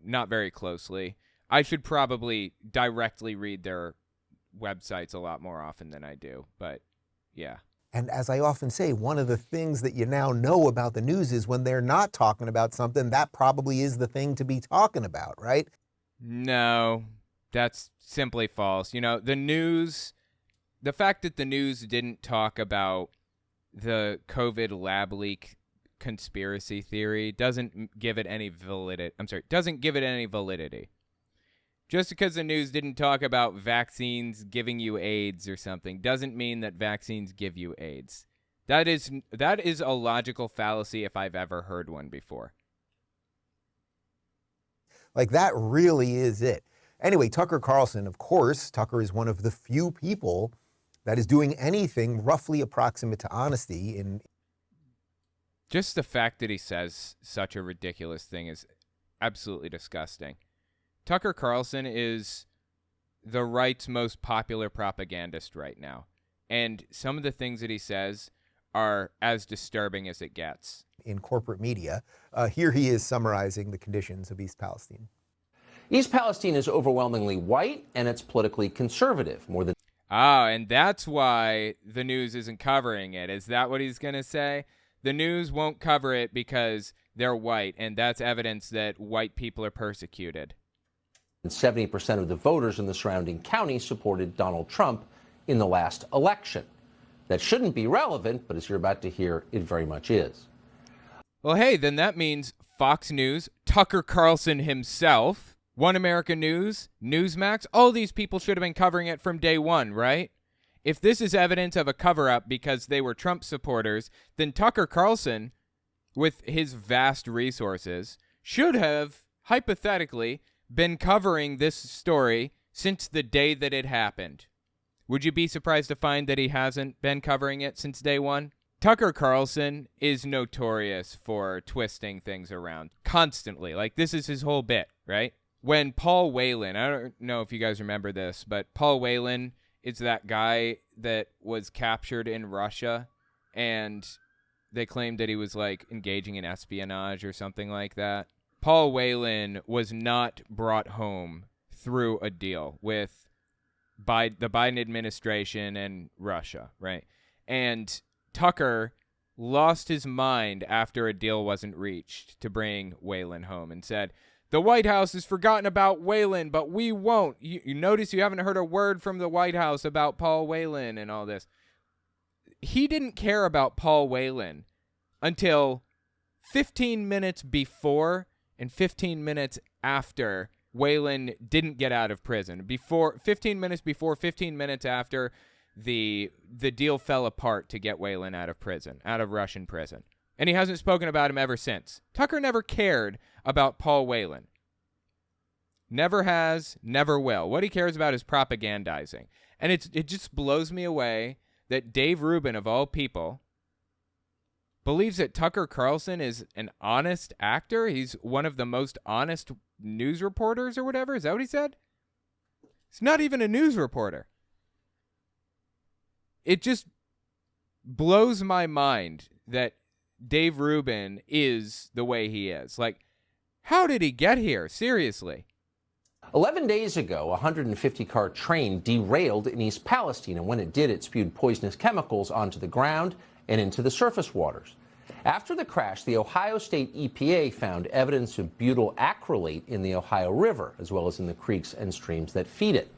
Not very closely. I should probably directly read their websites a lot more often than I do. But, yeah. And as I often say, one of the things that you now know about the news is when they're not talking about something, that probably is the thing to be talking about, right? No, that's simply false. You know, the news... The fact that the news didn't talk about the COVID lab leak conspiracy theory doesn't give it any validity. Doesn't give it any validity. Just because the news didn't talk about vaccines giving you AIDS or something doesn't mean that vaccines give you AIDS. That is a logical fallacy if I've ever heard one before. Like that really is it. Anyway, Tucker Carlson, of course, Tucker is one of the few people that is doing anything roughly approximate to honesty in. Just the fact that he says such a ridiculous thing is absolutely disgusting. Tucker Carlson is the right's most popular propagandist right now. And some of the things that he says are as disturbing as it gets. In corporate media, here he is summarizing the conditions of East Palestine. East Palestine is overwhelmingly white and it's politically conservative, more than. And that's why the news isn't covering it. Is that what he's going to say? The news won't cover it because they're white, and that's evidence that white people are persecuted. 70% of the voters in the surrounding county supported Donald Trump in the last election. That shouldn't be relevant, but as you're about to hear, it very much is. Well, hey, then that means Fox News, Tucker Carlson himself, One America News, Newsmax, all these people should have been covering it from day one, right? If this is evidence of a cover-up because they were Trump supporters, then Tucker Carlson, with his vast resources, should have, hypothetically, been covering this story since the day that it happened. Would you be surprised to find that he hasn't been covering it since day one? Tucker Carlson is notorious for twisting things around constantly. Like, this is his whole bit, right? When Paul Whelan, I don't know if you guys remember this, but Paul Whelan is that guy that was captured in Russia, and they claimed that he was, like, engaging in espionage or something like that. Paul Whelan was not brought home through a deal with the Biden administration and Russia, right? And Tucker lost his mind after a deal wasn't reached to bring Whelan home and said, the White House has forgotten about Whelan, but we won't. You notice you haven't heard a word from the White House about Paul Whelan and all this. He didn't care about Paul Whelan until 15 minutes before and 15 minutes after Whelan didn't get out of prison. 15 minutes before, 15 minutes after the deal fell apart to get Whelan out of prison, out of Russian prison. And he hasn't spoken about him ever since. Tucker never cared about Paul Whelan. Never has, never will. What he cares about is propagandizing. And it just blows me away that Dave Rubin, of all people, believes that Tucker Carlson is an honest actor. He's one of the most honest news reporters or whatever. Is that what he said? He's not even a news reporter. It just blows my mind that Dave Rubin is the way he is. Like, how did he get here? Seriously. 11 days ago, a 150-car train derailed in East Palestine, and when it did, it spewed poisonous chemicals onto the ground and into the surface waters. After the crash, the Ohio State EPA found evidence of butyl acrylate in the Ohio River, as well as in the creeks and streams that feed it.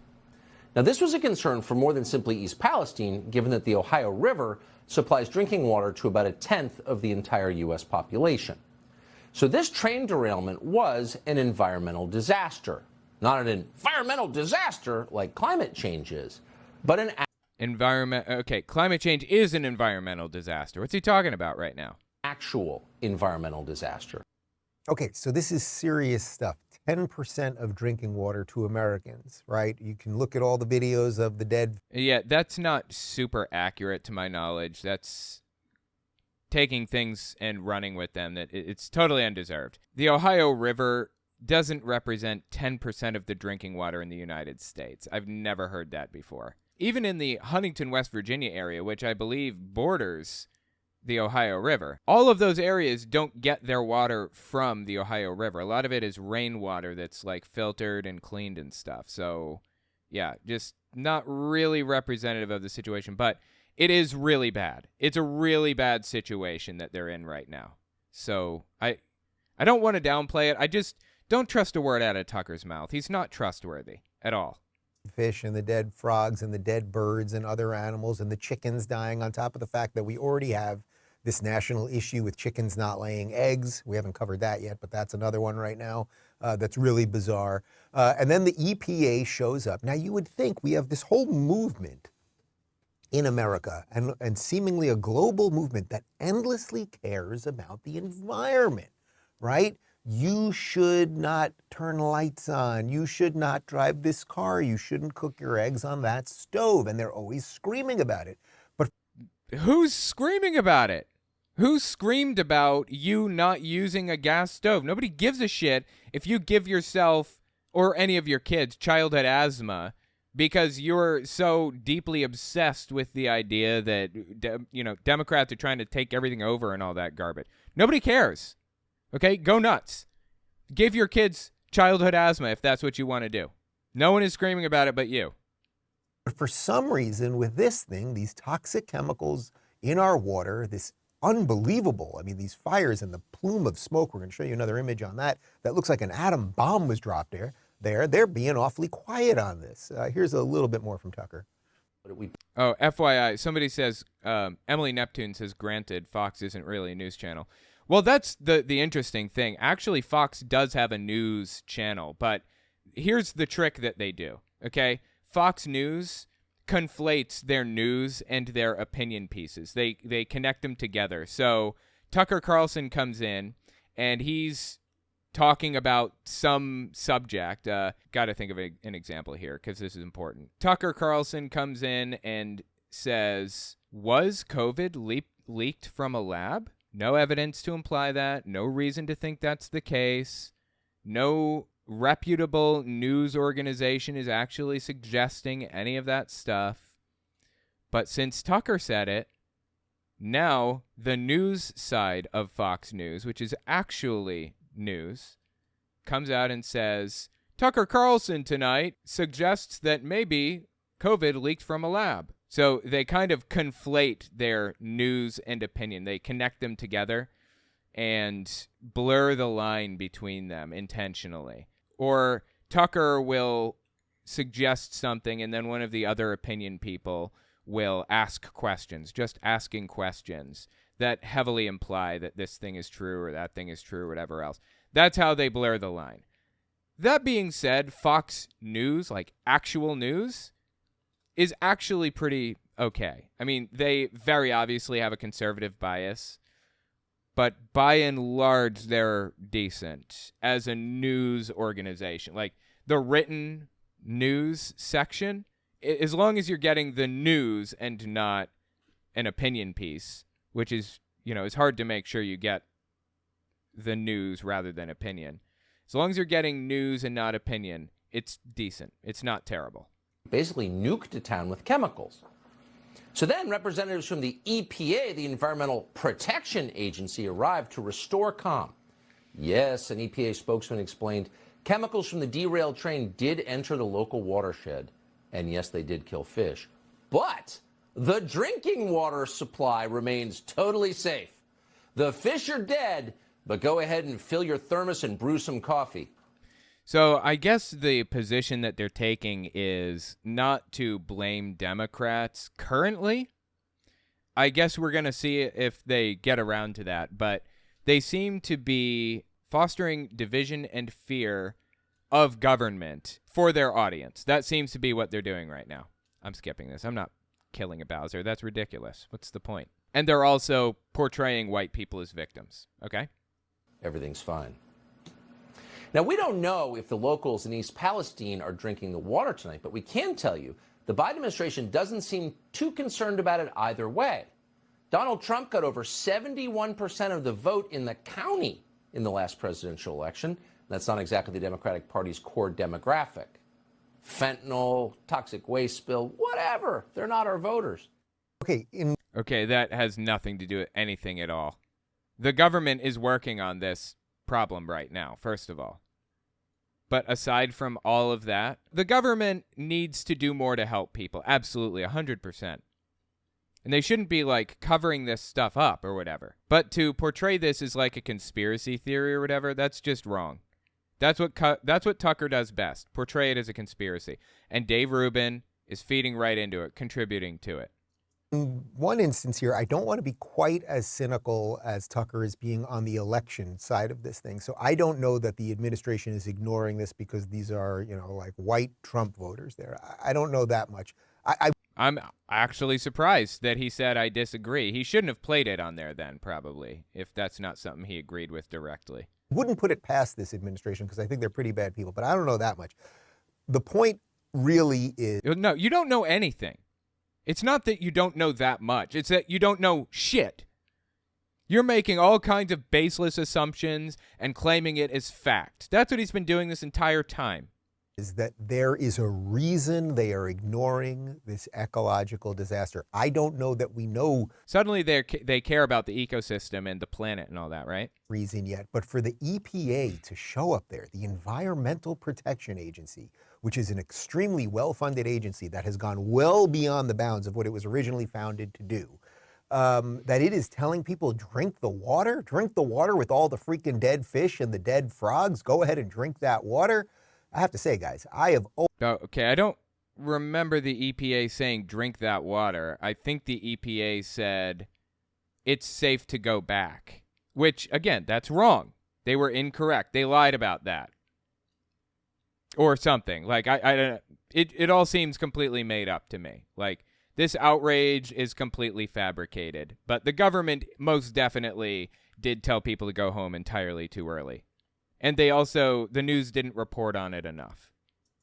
Now, this was a concern for more than simply East Palestine, given that the Ohio River supplies drinking water to about 1/10 of the entire U.S. population. So this train derailment was an environmental disaster. Not an environmental disaster like climate change is, but an climate change is an environmental disaster. What's he talking about right now? Actual environmental disaster. Okay, so this is serious stuff. 10% of drinking water to Americans, right? You can look at all the videos of the dead. Yeah, that's not super accurate to my knowledge. That's taking things and running with them. It's totally undeserved. The Ohio River doesn't represent 10% of the drinking water in the United States. I've never heard that before. Even in the Huntington, West Virginia area, which I believe borders the Ohio River, all of those areas don't get their water from the Ohio River. A lot of it is rainwater that's like filtered and cleaned and stuff. So, yeah, just not really representative of the situation, but it is really bad. It's a really bad situation that they're in right now. So, I don't want to downplay it. I just don't trust a word out of Tucker's mouth. He's not trustworthy at all. Fish and the dead frogs and the dead birds and other animals and the chickens dying, on top of the fact that we already have this national issue with chickens not laying eggs. We haven't covered that yet, but that's another one right now that's really bizarre. And then the EPA shows up. Now, you would think we have this whole movement in America and seemingly a global movement that endlessly cares about the environment, right? You should not turn lights on. You should not drive this car. You shouldn't cook your eggs on that stove. And they're always screaming about it. But who's screaming about it? Who screamed about you not using a gas stove? Nobody gives a shit if you give yourself or any of your kids childhood asthma because you're so deeply obsessed with the idea that, Democrats are trying to take everything over and all that garbage. Nobody cares. Okay, go nuts. Give your kids childhood asthma if that's what you want to do. No one is screaming about it but you. But for some reason, with this thing, these toxic chemicals in our water, this unbelievable, these fires and the plume of smoke, we're going to show you another image on that looks like an atom bomb was dropped there. They're being awfully quiet on this. Here's a little bit more from Tucker. Oh, FYI, somebody says, Emily Neptune says, granted, Fox isn't really a news channel. Well, that's the interesting thing. Actually, Fox does have a news channel, but here's the trick that they do, okay? Fox News conflates their news and their opinion pieces. They connect them together. So Tucker Carlson comes in, and he's talking about some subject. Got to think of an example here because this is important. Tucker Carlson comes in and says, was COVID leaked from a lab? No evidence to imply that. No reason to think that's the case. No reputable news organization is actually suggesting any of that stuff. But since Tucker said it, now the news side of Fox News, which is actually news, comes out and says, Tucker Carlson tonight suggests that maybe COVID leaked from a lab. So they kind of conflate their news and opinion. They connect them together and blur the line between them intentionally. Or Tucker will suggest something, and then one of the other opinion people will ask questions, just asking questions that heavily imply that this thing is true or that thing is true or whatever else. That's how they blur the line. That being said, Fox News, like actual news, is actually pretty okay. I mean, they very obviously have a conservative bias, but by and large, they're decent as a news organization. Like the written news section, as long as you're getting the news and not an opinion piece, which is, it's hard to make sure you get the news rather than opinion. As long as you're getting news and not opinion, it's decent. It's not terrible. Basically nuked a town with chemicals. So then representatives from the EPA, the Environmental Protection Agency, arrived to restore calm. Yes, an EPA spokesman explained chemicals from the derailed train did enter the local watershed. And yes, they did kill fish. But the drinking water supply remains totally safe. The fish are dead, but go ahead and fill your thermos and brew some coffee. So I guess the position that they're taking is not to blame Democrats currently. I guess we're going to see if they get around to that. But they seem to be fostering division and fear of government for their audience. That seems to be what they're doing right now. I'm skipping this. I'm not killing a Bowser. That's ridiculous. What's the point? And they're also portraying white people as victims. Okay? Everything's fine. Now, we don't know if the locals in East Palestine are drinking the water tonight, but we can tell you the Biden administration doesn't seem too concerned about it either way. Donald Trump got over 71% of the vote in the county in the last presidential election. That's not exactly the Democratic Party's core demographic. Fentanyl, toxic waste spill, whatever. They're not our voters. Okay, that has nothing to do with anything at all. The government is working on this problem right now, first of all. But aside from all of that, the government needs to do more to help people. Absolutely, 100%. And they shouldn't be, covering this stuff up or whatever. But to portray this as like a conspiracy theory or whatever, that's just wrong. That's what Tucker does best, portray it as a conspiracy. And Dave Rubin is feeding right into it, contributing to it. In one instance here, I don't want to be quite as cynical as Tucker is being on the election side of this thing. So I don't know that the administration is ignoring this because these are, white Trump voters there. I don't know that much. I'm actually surprised that he said I disagree. He shouldn't have played it on there then, probably, if that's not something he agreed with directly. Wouldn't put it past this administration because I think they're pretty bad people, but I don't know that much. The point really is... No, you don't know anything. It's not that you don't know that much. It's that you don't know shit. You're making all kinds of baseless assumptions and claiming it as fact. That's what he's been doing this entire time. Is that there is a reason they are ignoring this ecological disaster. I don't know that we know. Suddenly they care about the ecosystem and the planet and all that, right? Reason yet, but for the EPA to show up there, the Environmental Protection Agency, which is an extremely well-funded agency that has gone well beyond the bounds of what it was originally founded to do, that it is telling people drink the water with all the freaking dead fish and the dead frogs. Go ahead and drink that water. I have to say, guys, I don't remember the EPA saying drink that water. I think the EPA said it's safe to go back, which, again, that's wrong. They were incorrect. They lied about that. Or something. It all seems completely made up to me. This outrage is completely fabricated. But the government most definitely did tell people to go home entirely too early. And the news didn't report on it enough.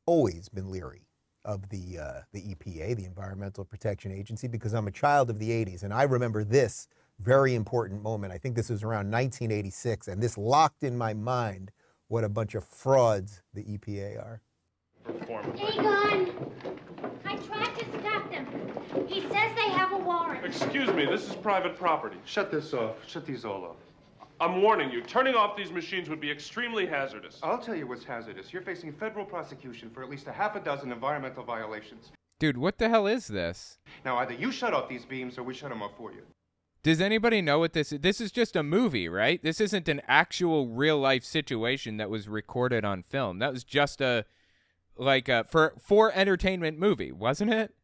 Always been leery of the EPA, the Environmental Protection Agency, because I'm a child of the 80s. And I remember this very important moment. I think this was around 1986. And this locked in my mind what a bunch of frauds the EPA are. Egon! I tried to stop them. He says they have a warrant. Excuse me, this is private property. Shut this off. Shut these all off. I'm warning you, turning off these machines would be extremely hazardous. I'll tell you what's hazardous. You're facing federal prosecution for at least a half a dozen environmental violations. Dude, what the hell is this? Now, either you shut off these beams or we shut them off for you. Does anybody know what this is? This is just a movie, right? This isn't an actual real-life situation that was recorded on film. That was just for entertainment movie, wasn't it?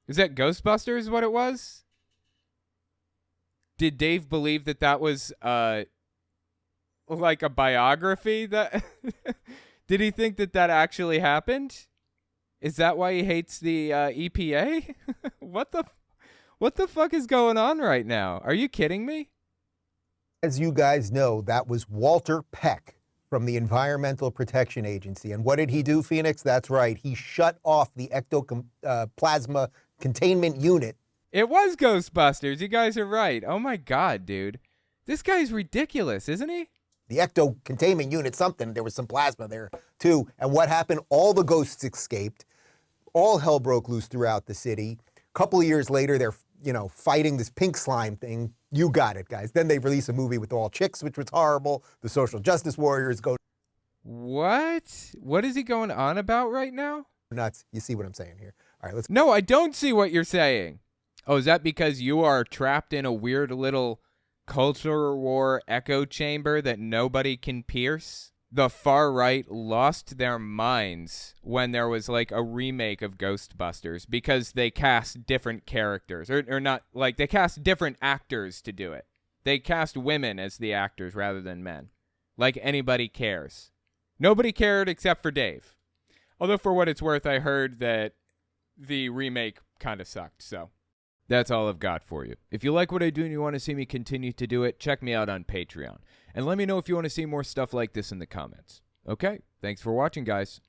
Is that Ghostbusters what it was? Did Dave believe that was like a biography? That did he think that actually happened? Is that why he hates the EPA? What the fuck is going on right now? Are you kidding me? As you guys know, that was Walter Peck from the Environmental Protection Agency. And what did he do, Phoenix? That's right. He shut off the ectoplasma containment unit. It was Ghostbusters. You guys are right. Oh my God, dude. This guy's ridiculous, isn't he? The ecto containment unit, something. There was some plasma there, too. And what happened? All the ghosts escaped. All hell broke loose throughout the city. A couple of years later, they're, fighting this pink slime thing. You got it, guys. Then they released a movie with all chicks, which was horrible. The social justice warriors go What? What is he going on about right now? nuts. You see what I'm saying here. All right, let's. No, I don't see what you're saying. Oh, is that because you are trapped in a weird little culture war echo chamber that nobody can pierce? The far right lost their minds when there was like a remake of Ghostbusters because they cast different characters or not, like they cast different actors to do it. They cast women as the actors rather than men. Like anybody cares. Nobody cared except for Dave. Although for what it's worth, I heard that the remake kind of sucked, so that's all I've got for you. If you like what I do and you want to see me continue to do it, check me out on Patreon. And let me know if you want to see more stuff like this in the comments. Okay, thanks for watching, guys.